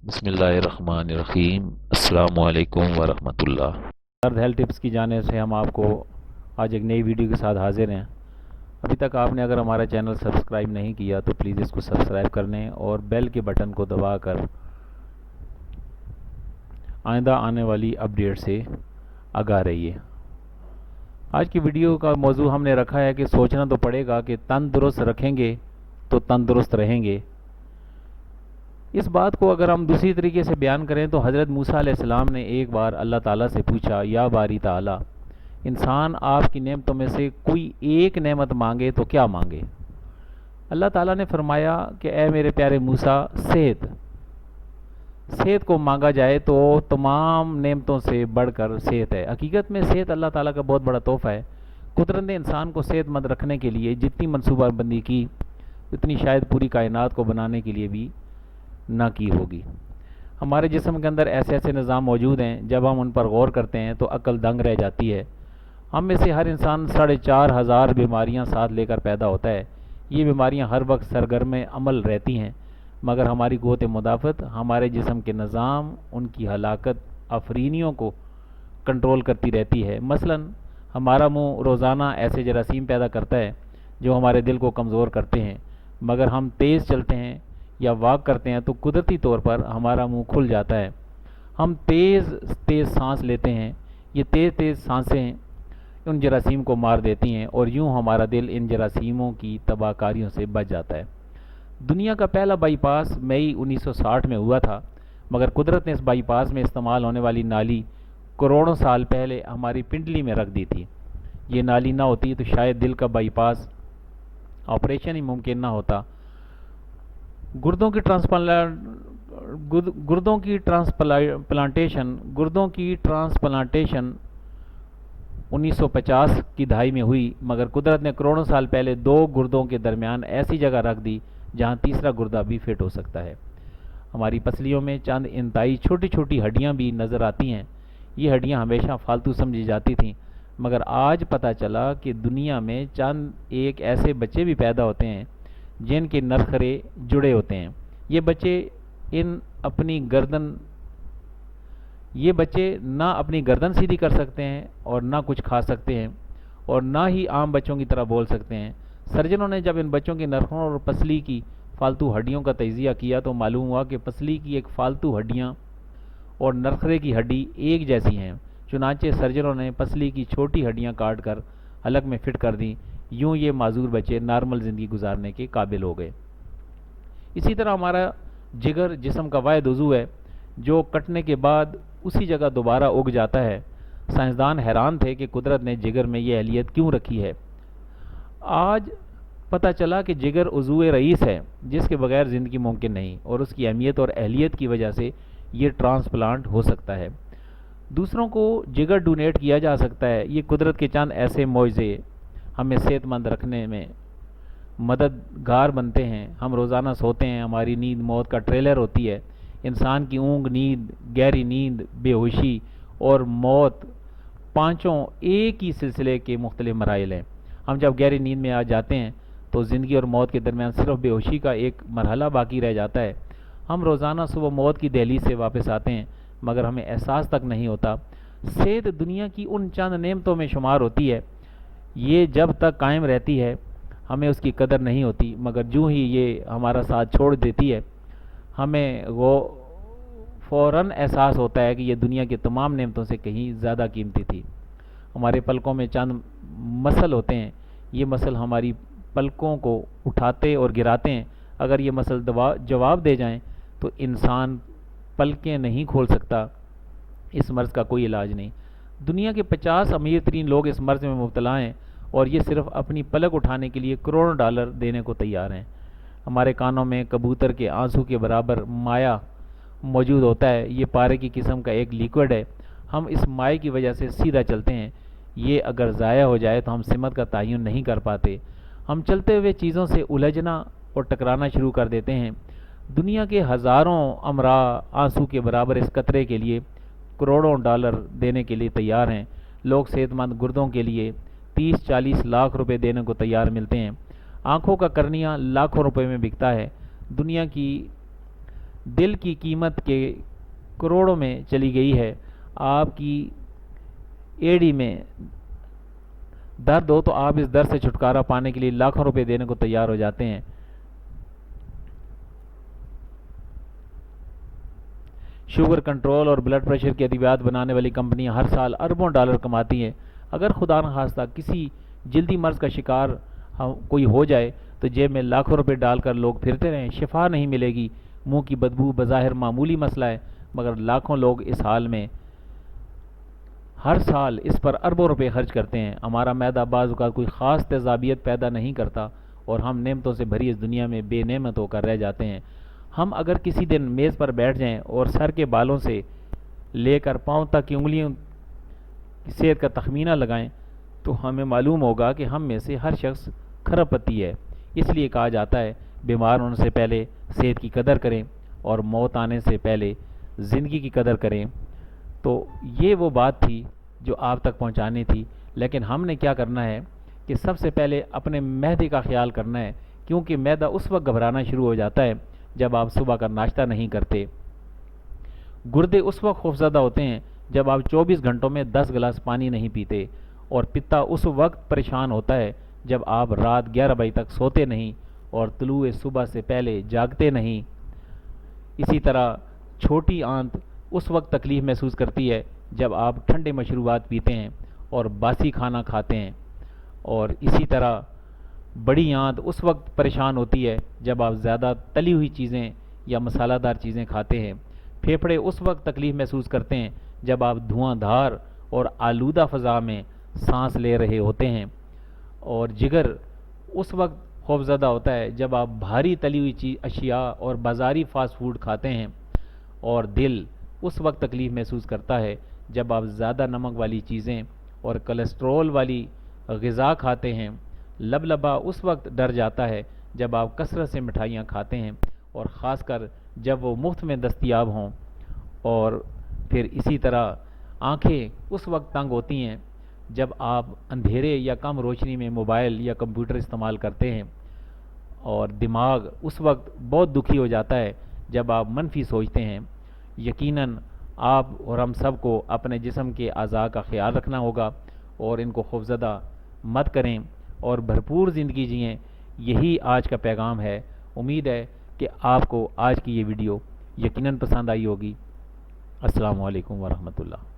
بسم اللہ الرحمن الرحیم۔ السلام علیکم ورحمۃ اللہ۔ درد ہیلتھ ٹپس کی جانب سے ہم آپ کو آج ایک نئی ویڈیو کے ساتھ حاضر ہیں۔ ابھی تک آپ نے اگر ہمارا چینل سبسکرائب نہیں کیا تو پلیز اس کو سبسکرائب کر لیں اور بیل کے بٹن کو دبا کر آئندہ آنے والی اپڈیٹ سے آگاہ رہیے۔ آج کی ویڈیو کا موضوع ہم نے رکھا ہے کہ سوچنا تو پڑے گا کہ تندرست رکھیں گے تو تندرست رہیں گے۔ اس بات کو اگر ہم دوسری طریقے سے بیان کریں تو حضرت موسیٰ علیہ السلام نے ایک بار اللہ تعالیٰ سے پوچھا، یا باری تعالیٰ، انسان آپ کی نعمتوں میں سے کوئی ایک نعمت مانگے تو کیا مانگے؟ اللہ تعالیٰ نے فرمایا کہ اے میرے پیارے موسیٰ، صحت کو مانگا جائے تو تمام نعمتوں سے بڑھ کر صحت ہے۔ حقیقت میں صحت اللہ تعالیٰ کا بہت بڑا تحفہ ہے۔ قدرت نے انسان کو صحت مند رکھنے کے لیے جتنی منصوبہ بندی کی اتنی شاید پوری کائنات کو بنانے کے لیے بھی نہ کی ہوگی۔ ہمارے جسم کے اندر ایسے ایسے نظام موجود ہیں، جب ہم ان پر غور کرتے ہیں تو عقل دنگ رہ جاتی ہے۔ ہم میں سے ہر انسان 4,500 بیماریاں ساتھ لے کر پیدا ہوتا ہے۔ یہ بیماریاں ہر وقت سرگرم عمل رہتی ہیں، مگر ہماری قوت مدافعت ہمارے جسم کے نظام، ان کی ہلاکت آفرینیوں کو کنٹرول کرتی رہتی ہے۔ مثلا ہمارا منہ روزانہ ایسے جراثیم پیدا کرتا ہے جو ہمارے دل کو کمزور کرتے ہیں، مگر ہم تیز چلتے ہیں یا واک کرتے ہیں تو قدرتی طور پر ہمارا منہ کھل جاتا ہے۔ ہم تیز تیز سانس لیتے ہیں، یہ تیز تیز سانسیں ان جراثیم کو مار دیتی ہیں اور یوں ہمارا دل ان جراثیموں کی تباہ کاریوں سے بچ جاتا ہے۔ دنیا کا پہلا بائی پاس مئی 1960 میں ہوا تھا، مگر قدرت نے اس بائی پاس میں استعمال ہونے والی نالی کروڑوں سال پہلے ہماری پنڈلی میں رکھ دی تھی۔ یہ نالی نہ ہوتی تو شاید دل کا بائی پاس آپریشن ہی ممکن نہ ہوتا۔ گردوں کی ٹرانسپلانٹیشن 1950 کی دہائی میں ہوئی، مگر قدرت نے کروڑوں سال پہلے 2 گردوں کے درمیان ایسی جگہ رکھ دی جہاں تیسرا گردہ بھی فٹ ہو سکتا ہے۔ ہماری پسلیوں میں چند انتہائی چھوٹی چھوٹی ہڈیاں بھی نظر آتی ہیں۔ یہ ہڈیاں ہمیشہ فالتو سمجھی جاتی تھیں، مگر آج پتہ چلا کہ دنیا میں چند ایک ایسے بچے بھی پیدا ہوتے ہیں جن کے نرخرے جڑے ہوتے ہیں۔ یہ بچے نہ اپنی گردن سیدھی کر سکتے ہیں اور نہ کچھ کھا سکتے ہیں اور نہ ہی عام بچوں کی طرح بول سکتے ہیں۔ سرجنوں نے جب ان بچوں کے نرخوں اور پسلی کی فالتو ہڈیوں کا تجزیہ کیا تو معلوم ہوا کہ پسلی کی ایک فالتو ہڈیاں اور نرخرے کی ہڈی ایک جیسی ہیں۔ چنانچہ سرجنوں نے پسلی کی چھوٹی ہڈیاں کاٹ کر حلق میں فٹ کر دیں، یوں یہ معذور بچے نارمل زندگی گزارنے کے قابل ہو گئے۔ اسی طرح ہمارا جگر جسم کا واحد عضو ہے جو کٹنے کے بعد اسی جگہ دوبارہ اگ جاتا ہے۔ سائنسدان حیران تھے کہ قدرت نے جگر میں یہ اہلیت کیوں رکھی ہے۔ آج پتہ چلا کہ جگر عضو رئیس ہے جس کے بغیر زندگی ممکن نہیں، اور اس کی اہمیت اور اہلیت کی وجہ سے یہ ٹرانسپلانٹ ہو سکتا ہے۔ دوسروں کو جگر ڈونیٹ کیا جا سکتا ہے۔ یہ قدرت کے چند ایسے معجزے ہمیں صحت مند رکھنے میں مددگار بنتے ہیں۔ ہم روزانہ سوتے ہیں، ہماری نیند موت کا ٹریلر ہوتی ہے۔ انسان کی اونگ، نیند، گہری نیند، بے ہوشی اور موت، پانچوں ایک ہی سلسلے کے مختلف مراحل ہیں۔ ہم جب گہری نیند میں آ جاتے ہیں تو زندگی اور موت کے درمیان صرف بے ہوشی کا ایک مرحلہ باقی رہ جاتا ہے۔ ہم روزانہ صبح موت کی دہلیز سے واپس آتے ہیں، مگر ہمیں احساس تک نہیں ہوتا۔ صحت دنیا کی ان چند نعمتوں میں شمار ہوتی ہے، یہ جب تک قائم رہتی ہے ہمیں اس کی قدر نہیں ہوتی، مگر جو ہی یہ ہمارا ساتھ چھوڑ دیتی ہے ہمیں وہ فوراً احساس ہوتا ہے کہ یہ دنیا کی تمام نعمتوں سے کہیں زیادہ قیمتی تھی۔ ہمارے پلکوں میں چند مسل ہوتے ہیں، یہ مسل ہماری پلکوں کو اٹھاتے اور گراتے ہیں۔ اگر یہ مسل جواب دے جائیں تو انسان پلکیں نہیں کھول سکتا۔ اس مرض کا کوئی علاج نہیں۔ دنیا کے 50 امیر ترین لوگ اس مرض میں مبتلا ہیں اور یہ صرف اپنی پلک اٹھانے کے لیے کروڑوں ڈالر دینے کو تیار ہیں۔ ہمارے کانوں میں کبوتر کے آنسو کے برابر مائع موجود ہوتا ہے۔ یہ پارے کی قسم کا ایک لیکوڈ ہے۔ ہم اس مائع کی وجہ سے سیدھا چلتے ہیں۔ یہ اگر ضائع ہو جائے تو ہم سمت کا تعین نہیں کر پاتے۔ ہم چلتے ہوئے چیزوں سے الجھنا اور ٹکرانا شروع کر دیتے ہیں۔ دنیا کے ہزاروں امراء آنسو کے برابر اس قطرے کے لیے کروڑوں ڈالر دینے کے لیے تیار ہیں۔ لوگ صحت مند گردوں کے لیے 30-40 لاکھ روپے دینے کو تیار ملتے ہیں۔ آنکھوں کا کرنیا لاکھوں روپے میں بکتا ہے۔ دنیا کی دل کی قیمت کے کروڑوں میں چلی گئی ہے، آپ کی ایڑی میں درد ہو تو آپ اس درد سے چھٹکارا پانے کے لیے لاکھوں روپے دینے کو تیار ہو جاتے ہیں۔ شوگر کنٹرول اور بلڈ پریشر کے ادویات بنانے والی کمپنیاں ہر سال اربوں ڈالر کماتی ہیں۔ اگر خدا نخواستہ کسی جلدی مرض کا شکار کوئی ہو جائے تو جیب میں لاکھوں روپے ڈال کر لوگ پھرتے رہیں، شفا نہیں ملے گی۔ منہ کی بدبو بظاہر معمولی مسئلہ ہے، مگر لاکھوں لوگ اس حال میں ہر سال اس پر اربوں روپے خرچ کرتے ہیں۔ ہمارا معدہ بعض اوقات کوئی خاص تیزابیت پیدا نہیں کرتا اور ہم نعمتوں سے بھری اس دنیا میں بے نعمت ہو کر رہ جاتے ہیں۔ ہم اگر کسی دن میز پر بیٹھ جائیں اور سر کے بالوں سے لے کر پاؤں تک کی انگلیوں کی صحت کا تخمینہ لگائیں تو ہمیں معلوم ہوگا کہ ہم میں سے ہر شخص کھرب پتی ہے۔ اس لیے کہا جاتا ہے بیمار ہونے سے پہلے صحت کی قدر کریں اور موت آنے سے پہلے زندگی کی قدر کریں۔ تو یہ وہ بات تھی جو آپ تک پہنچانی تھی، لیکن ہم نے کیا کرنا ہے کہ سب سے پہلے اپنے معدے کا خیال کرنا ہے، کیونکہ معدہ اس وقت گھبرانا شروع ہو جاتا ہے جب آپ صبح کا ناشتہ نہیں کرتے۔ گردے اس وقت خوفزدہ ہوتے ہیں جب آپ 24 گھنٹوں میں 10 گلاس پانی نہیں پیتے، اور پتا اس وقت پریشان ہوتا ہے جب آپ رات 11 بجے تک سوتے نہیں اور طلوع صبح سے پہلے جاگتے نہیں۔ اسی طرح چھوٹی آنت اس وقت تکلیف محسوس کرتی ہے جب آپ ٹھنڈے مشروبات پیتے ہیں اور باسی کھانا کھاتے ہیں، اور اسی طرح بڑی آنت اس وقت پریشان ہوتی ہے جب آپ زیادہ تلی ہوئی چیزیں یا مسالہ دار چیزیں کھاتے ہیں۔ پھیپھڑے اس وقت تکلیف محسوس کرتے ہیں جب آپ دھواں دھار اور آلودہ فضا میں سانس لے رہے ہوتے ہیں، اور جگر اس وقت خوفزدہ ہوتا ہے جب آپ بھاری تلی ہوئی اشیاء اور بازاری فاسٹ فوڈ کھاتے ہیں، اور دل اس وقت تکلیف محسوس کرتا ہے جب آپ زیادہ نمک والی چیزیں اور کولیسٹرول والی غذا کھاتے ہیں۔ لبلبا اس وقت ڈر جاتا ہے جب آپ کثرت سے مٹھائیاں کھاتے ہیں، اور خاص کر جب وہ مفت میں دستیاب ہوں، اور پھر اسی طرح آنکھیں اس وقت تنگ ہوتی ہیں جب آپ اندھیرے یا کم روشنی میں موبائل یا کمپیوٹر استعمال کرتے ہیں، اور دماغ اس وقت بہت دکھی ہو جاتا ہے جب آپ منفی سوچتے ہیں۔ یقیناً آپ اور ہم سب کو اپنے جسم کے اعضاء کا خیال رکھنا ہوگا اور ان کو خوفزدہ مت کریں اور بھرپور زندگی جئیں۔ یہی آج کا پیغام ہے۔ امید ہے کہ آپ کو آج کی یہ ویڈیو یقیناً پسند آئی ہوگی۔ السلام علیکم ورحمۃ اللہ۔